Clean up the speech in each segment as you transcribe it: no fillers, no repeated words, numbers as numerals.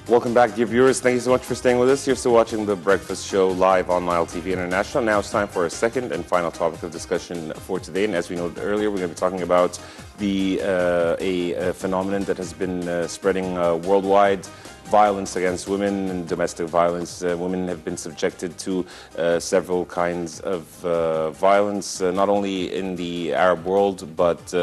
Welcome back, dear viewers. Thank you so much for staying with us. You're still watching The Breakfast Show live on Nile TV International. Now it's time for our second and final topic of discussion for today. And as we noted earlier, we're going to be talking about a phenomenon that has been spreading worldwide. Violence against women and domestic violence. Women have been subjected to several kinds of violence, not only in the Arab world, but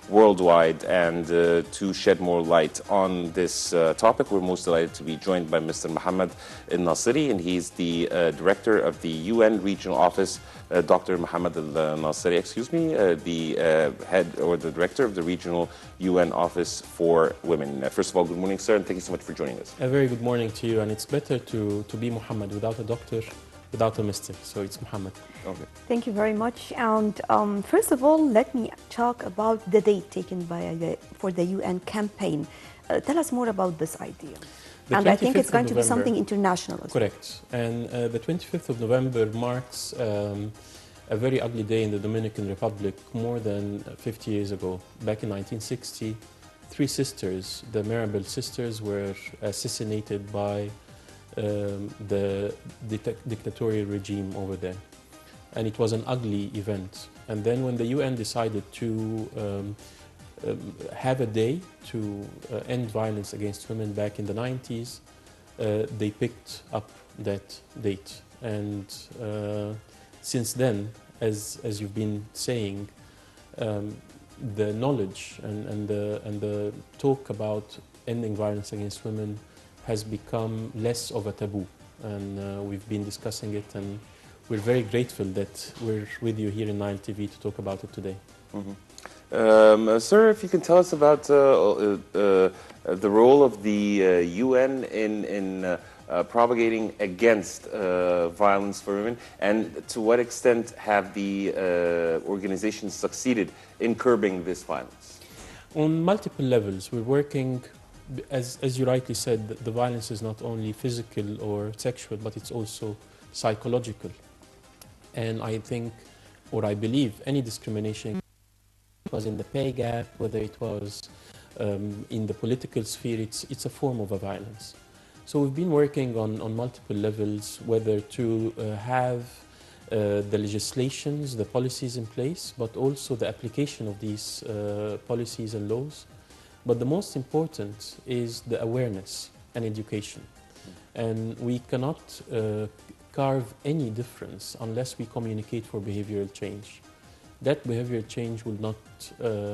worldwide. And to shed more light on this topic, we're most delighted to be joined by Mr. Mohamed al-Nasei, and he's the director of the UN Regional Office. Dr. Mohamed al-Nasei, the head or the director of the Regional UN Office for Women. First of all, good morning, sir, and thank you so much for joining us. A very good morning to you, and it's better to be Mohammed without a doctor, without a mister, so it's Mohammed. Okay. Thank you very much. And first of all, let me talk about the date taken for the UN campaign. Tell us more about this idea. And I think it's going to be something international as well. Correct. And the 25th of November marks a very ugly day in the Dominican Republic more than 50 years ago. Back in 1960, three sisters, the Mirabal sisters, were assassinated by the dictatorial regime over there. And it was an ugly event. And then when the UN decided to have a day to end violence against women back in the 90s, they picked up that date. And since then, as you've been saying, the knowledge and the talk about ending violence against women has become less of a taboo. And we've been discussing it, and we're very grateful that we're with you here in Nile TV to talk about it today. Mm-hmm. Sir, if you can tell us about the role of the UN in propagating against violence for women, and to what extent have the organizations succeeded in curbing this violence? On multiple levels, we're working, as you rightly said, the violence is not only physical or sexual, but it's also psychological. And I think, or I believe, any discrimination, was in the pay gap, whether it was in the political sphere, it's a form of a violence. So we've been working on multiple levels, whether to have the legislations, the policies in place, but also the application of these policies and laws. But the most important is the awareness and education. And we cannot carve any difference unless we communicate for behavioral change. That behavioral change will not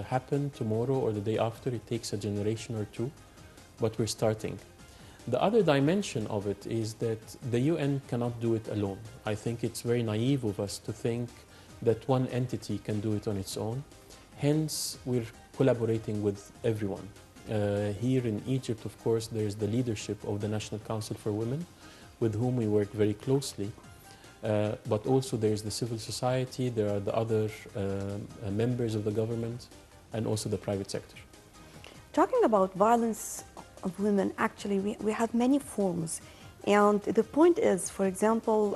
happen tomorrow or the day after. It takes a generation or two, but we're starting. The other dimension of it is that the UN cannot do it alone. I think it's very naive of us to think that one entity can do it on its own. Hence, we're collaborating with everyone. Here in Egypt, of course, there's the leadership of the National Council for Women, with whom we work very closely. But also there's the civil society, there are the other members of the government, and also the private sector. Talking about violence of women, actually we have many forms. And the point is, for example,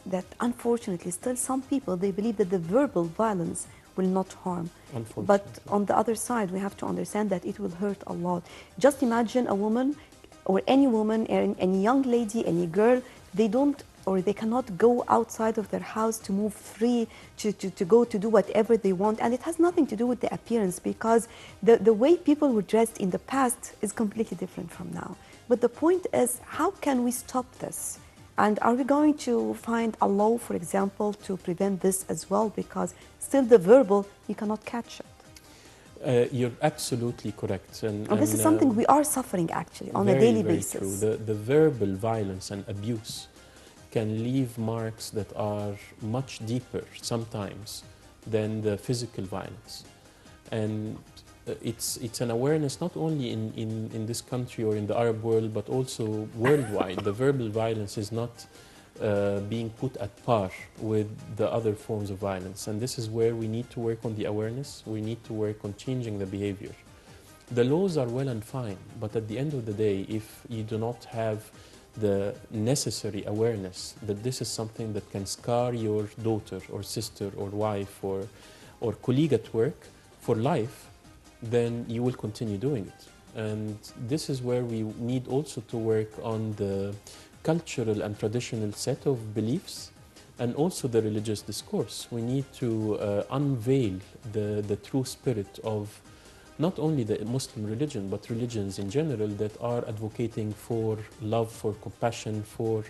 that unfortunately still some people, they believe that the verbal violence will not harm. But on the other side, we have to understand that it will hurt a lot. Just imagine a woman, or any woman, any young lady, any girl, they don't, or they cannot go outside of their house to move free, to go to do whatever they want. And it has nothing to do with the appearance, because the way people were dressed in the past is completely different from now. But the point is, how can we stop this? And are we going to find a law, for example, to prevent this as well? Because still the verbal, you cannot catch it. You're absolutely correct. And this is something we are suffering actually on a daily basis. True. The verbal violence and abuse can leave marks that are much deeper sometimes than the physical violence. And it's an awareness not only in this country or in the Arab world, but also worldwide. The verbal violence is not being put at par with the other forms of violence. And this is where we need to work on the awareness. We need to work on changing the behavior. The laws are well and fine, but at the end of the day, if you do not have the necessary awareness that this is something that can scar your daughter or sister or wife or colleague at work for life, then you will continue doing it. And this is where we need also to work on the cultural and traditional set of beliefs and also the religious discourse. We need to unveil the true spirit of not only the Muslim religion, but religions in general that are advocating for love, for compassion, for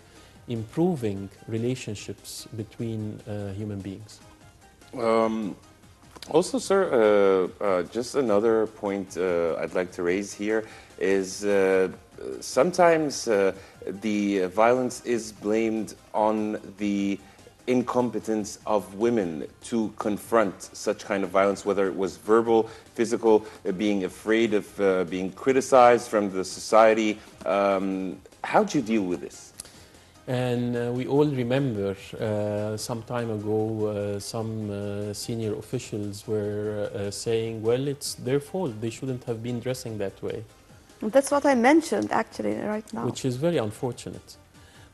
improving relationships between human beings. Also, sir, just another point I'd like to raise here is sometimes the violence is blamed on the incompetence of women to confront such kind of violence, whether it was verbal, physical, being afraid of being criticized from the society. How do you deal with this? And we all remember some time ago some senior officials were saying, well, it's their fault, they shouldn't have been dressing that way. That's what I mentioned actually right now. Which is very unfortunate.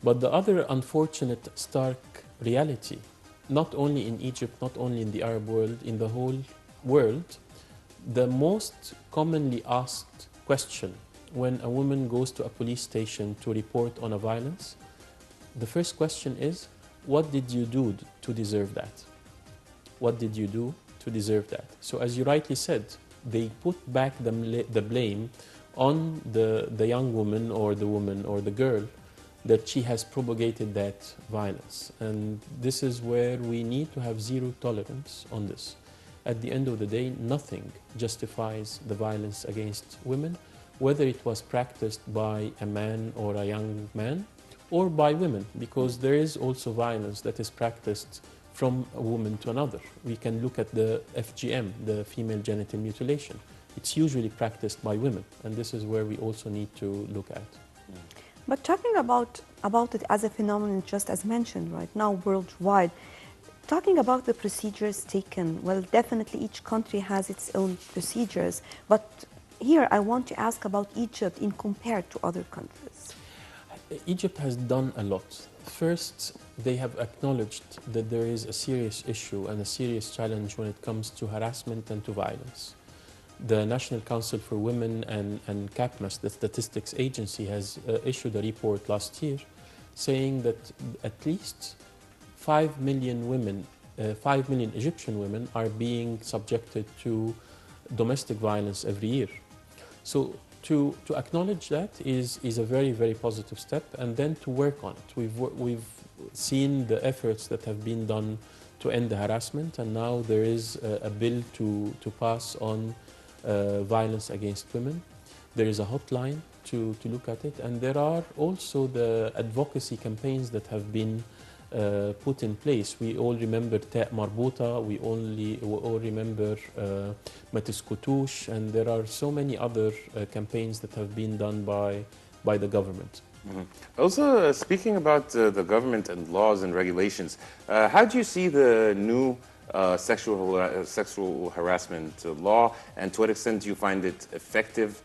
But the other unfortunate stark reality, not only in Egypt, not only in the Arab world, in the whole world, the most commonly asked question when a woman goes to a police station to report on a violence, the first question is, what did you do to deserve that? What did you do to deserve that? So as you rightly said, they put back the blame on the young woman or the girl that she has propagated that violence. And this is where we need to have zero tolerance on this. At the end of the day, nothing justifies the violence against women, whether it was practiced by a man or a young man, or by women, because there is also violence that is practiced from a woman to another. We can look at the FGM, the female genital mutilation. It's usually practiced by women, and this is where we also need to look at. But talking about it as a phenomenon, just as mentioned right now, worldwide, talking about the procedures taken, well, definitely each country has its own procedures, but here I want to ask about Egypt in compared to other countries. Egypt has done a lot. First, they have acknowledged that there is a serious issue and a serious challenge when it comes to harassment and to violence. The National Council for Women and CAPMAS, the statistics agency, has issued a report last year saying that at least 5 million women, 5 million Egyptian women are being subjected to domestic violence every year. So to acknowledge that is a very, very positive step, and then to work on it. We've seen the efforts that have been done to end the harassment, and now there is a bill to pass on violence against women. There is a hotline to look at it, and there are also the advocacy campaigns that have been put in place. We all remember Ta' Marbuta, we all remember Matiskutush, and there are so many other campaigns that have been done by the government. Mm-hmm. Also, speaking about the government and laws and regulations, how do you see the new sexual harassment law, and to what extent do you find it effective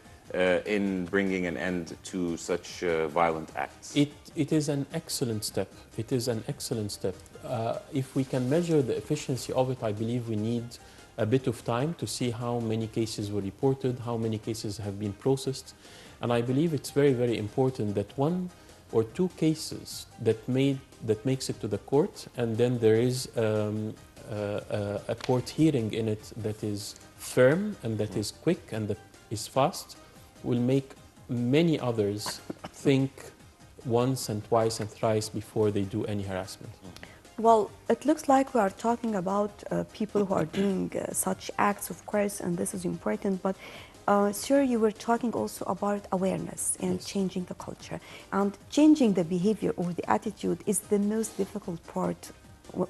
in bringing an end to such violent acts? It is an excellent step. It is an excellent step. If we can measure the efficiency of it, I believe we need a bit of time to see how many cases were reported, how many cases have been processed. And I believe it's very, very important that 1 or 2 cases that makes it to the court, and then there is a court hearing in it that is firm and that is quick and that is fast, will make many others think once and twice and thrice before they do any harassment. Well, it looks like we are talking about people who are doing such acts, of course, and this is important, but sir, you were talking also about awareness and Yes. changing the culture. And changing the behavior or the attitude is the most difficult part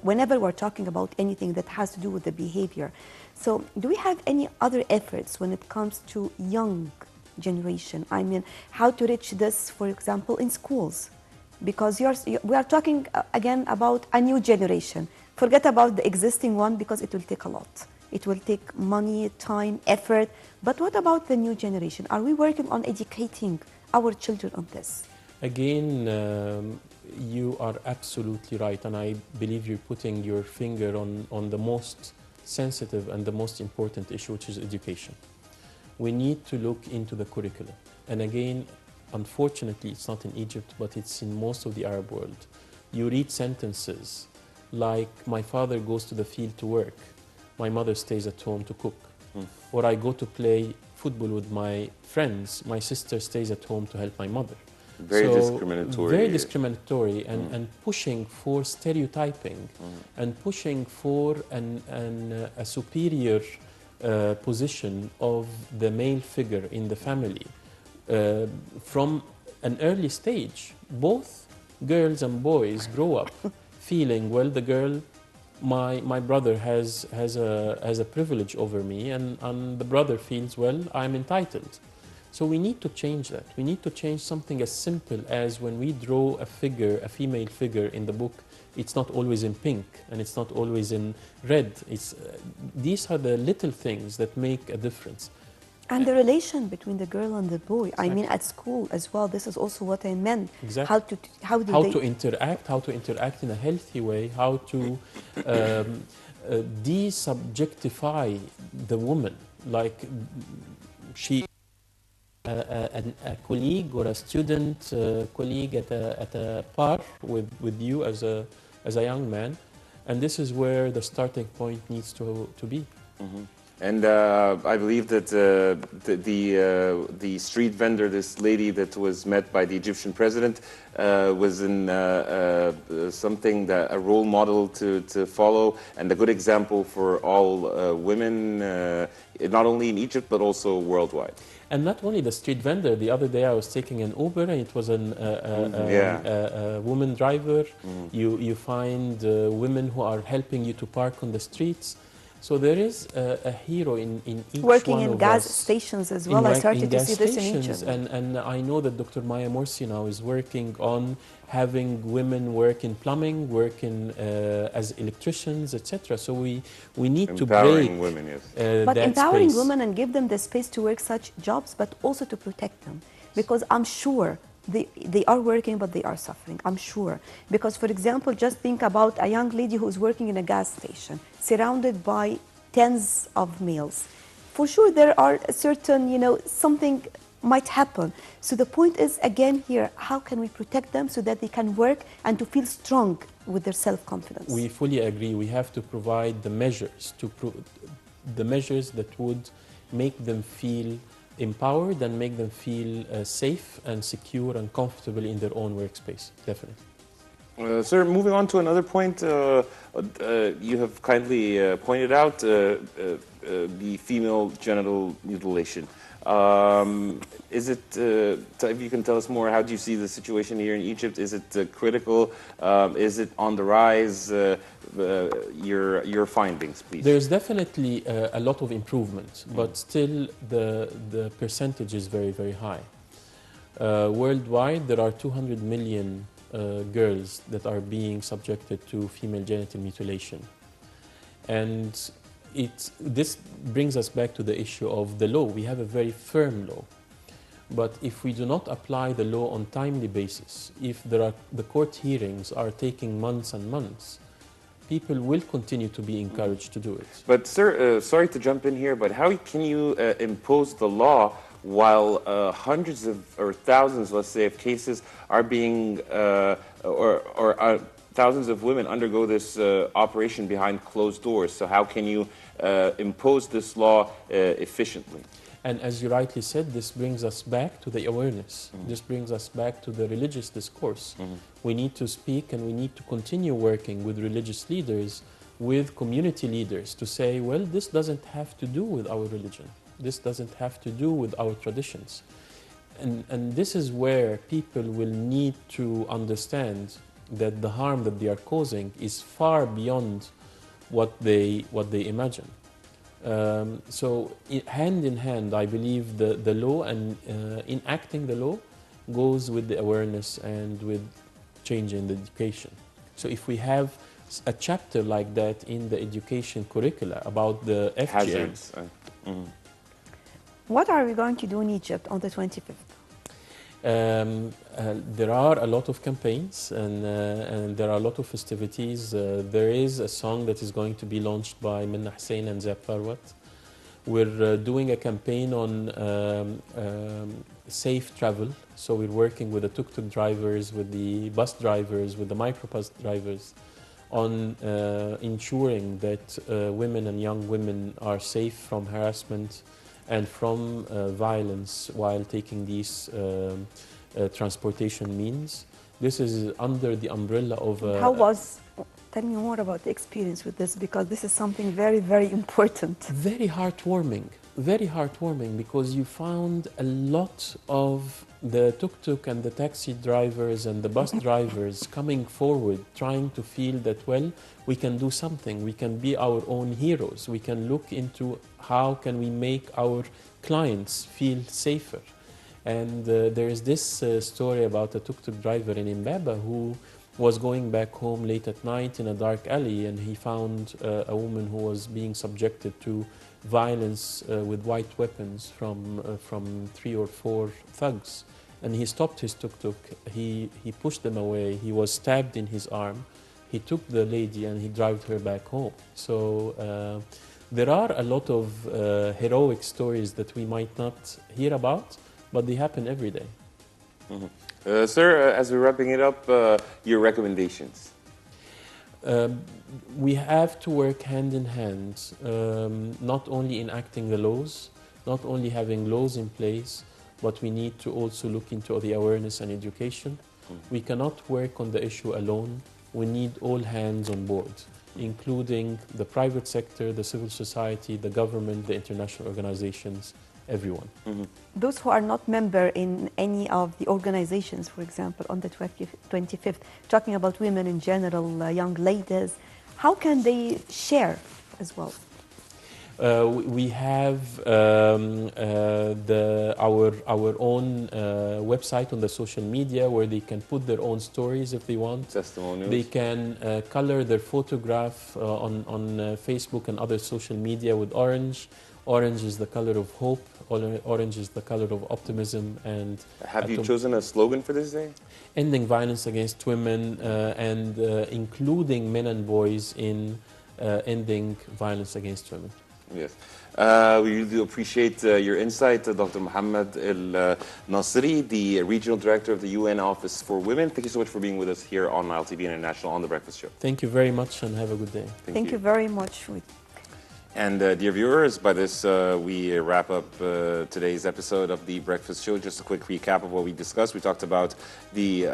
whenever we're talking about anything that has to do with the behavior. So do we have any other efforts when it comes to young generation? I mean, how to reach this, for example, in schools? Because we are talking again about a new generation. Forget about the existing one because it will take a lot. It will take money, time, effort. But what about the new generation? Are we working on educating our children on this? Again, you are absolutely right, and I believe you're putting your finger on the most sensitive and the most important issue, which is education. we need to look into the curriculum. And again, unfortunately, it's not in Egypt, but it's in most of the Arab world. You read sentences like, my father goes to the field to work, my mother stays at home to cook. Or I go to play football with my friends, my sister stays at home to help my mother. Very discriminatory. Very discriminatory, and pushing for stereotyping, and pushing for a superior position of the male figure in the family. From an early stage, both girls and boys grow up feeling, well, the girl, my brother has a privilege over me, and the brother feels, well, I'm entitled. So we need to change that. We need to change something as simple as when we draw a figure, a female figure in the book, it's not always in pink and it's not always in red. These are the little things that make a difference. And the relation between the girl and the boy. Exactly. I mean, at school as well, this is also what I meant. Exactly. How to interact in a healthy way, how to desubjectify the woman, like she a colleague or a student colleague at a par with you as a young man, and this is where the starting point needs to be. And I believe that the street vendor, this lady that was met by the Egyptian president, was in something that a role model to follow and a good example for all women, not only in Egypt but also worldwide. And not only the street vendor. The other day I was taking an Uber and it was a woman driver. You find women who are helping you to park on the streets. So there is a hero in each working one in of gas us. stations as well. I started to see this in Egypt. And I know that Dr. Maya Morsi now is working on having women work in plumbing, work in as electricians, etc. So we need to break empowering women, yes. But empowering space. women and give them the space to work such jobs, but also to protect them, because I'm sure they are working, but they are suffering, I'm sure. Because, for example, just think about a young lady who's working in a gas station, surrounded by tens of males. For sure, there are certain, something might happen. So the point is, again here, how can we protect them so that they can work and to feel strong with their self-confidence? We fully agree. We have to provide the measures, the measures that would make them feel empowered and make them feel safe and secure and comfortable in their own workspace, definitely. Sir, moving on to another point, you have kindly pointed out the female genital mutilation. Is it, if you can tell us more, how do you see the situation here in Egypt? Is it critical? Is it on the rise? Your findings, please. There's definitely a lot of improvement, but still the percentage is very, very high. Worldwide, there are 200 million girls that are being subjected to female genital mutilation. And this brings us back to the issue of the law. We have a very firm law. But if we do not apply the law on timely basis, if the court hearings are taking months and months, people will continue to be encouraged to do it. But sir, sorry to jump in here, but how can you impose the law while hundreds or thousands, let's say, of cases are being, thousands of women undergo this operation behind closed doors? So how can you impose this law efficiently? And as you rightly said, this brings us back to the awareness. This brings us back to the religious discourse. We need to speak and we need to continue working with religious leaders, with community leaders to say, well, this doesn't have to do with our religion. This doesn't have to do with our traditions. And this is where people will need to understand that the harm that they are causing is far beyond what they imagine. So hand in hand, I believe the law and enacting the law goes with the awareness and with changing the education. So if we have a chapter like that in the education curricula about the FGM. Hazards. What are we going to do in Egypt on the 25th? There are a lot of campaigns and there are a lot of festivities. There is a song that is going to be launched by Nasei and Zeb Farwat. We're doing a campaign on safe travel. So we're working with the tuk-tuk drivers, with the bus drivers, with the microbus drivers on ensuring that women and young women are safe from harassment and from violence while taking these transportation means. This is under the umbrella of... Tell me more about the experience with this, because this is something very, very important. Very heartwarming, because you found a lot of the tuk-tuk and the taxi drivers and the bus drivers coming forward, trying to feel that, well, we can do something, we can be our own heroes, we can look into how can we make our clients feel safer. And there is this story about a tuk-tuk driver in Mbaba who was going back home late at night in a dark alley, and he found a woman who was being subjected to violence with white weapons from 3 or 4 thugs. And he stopped his tuk-tuk, he pushed them away, he was stabbed in his arm, he took the lady and he drove her back home. So there are a lot of heroic stories that we might not hear about, but they happen every day. Mm-hmm. Sir, as we're wrapping it up, your recommendations? We have to work hand in hand, not only enacting the laws, not only having laws in place, but we need to also look into the awareness and education. We cannot work on the issue alone. We need all hands on board, including the private sector, the civil society, the government, the international organizations, everyone. Mm-hmm. Those who are not member in any of the organizations, for example, on the 25th, talking about women in general, young ladies, how can they share as well? We have our own website on the social media where they can put their own stories if they want. Testimonials. They can color their photograph on Facebook and other social media with orange. Orange is the color of hope. Orange is the color of optimism. And have you chosen a slogan for this day? Ending violence against women and including men and boys in ending violence against women. Yes. We really appreciate your insight, Dr. Mohamed El-Nasri, the Regional Director of the UN Office for Women. Thank you so much for being with us here on Nile TV International on The Breakfast Show. Thank you very much and have a good day. Thank you very much. And dear viewers, by this we wrap up today's episode of The Breakfast Show. Just a quick recap of what we discussed. We talked about the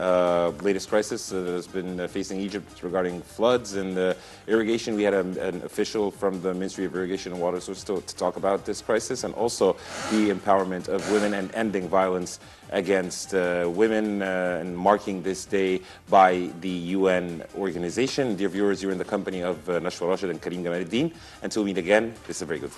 latest crisis that has been facing Egypt regarding floods and irrigation. We had an official from the Ministry of Irrigation and Water Resources to talk about this crisis, and also the empowerment of women and ending violence against women and marking this day by the UN organization. Dear viewers, you're in the company of Nashwa Rashid and Karim Gamal Eddin. Until we meet again, this is a very good day.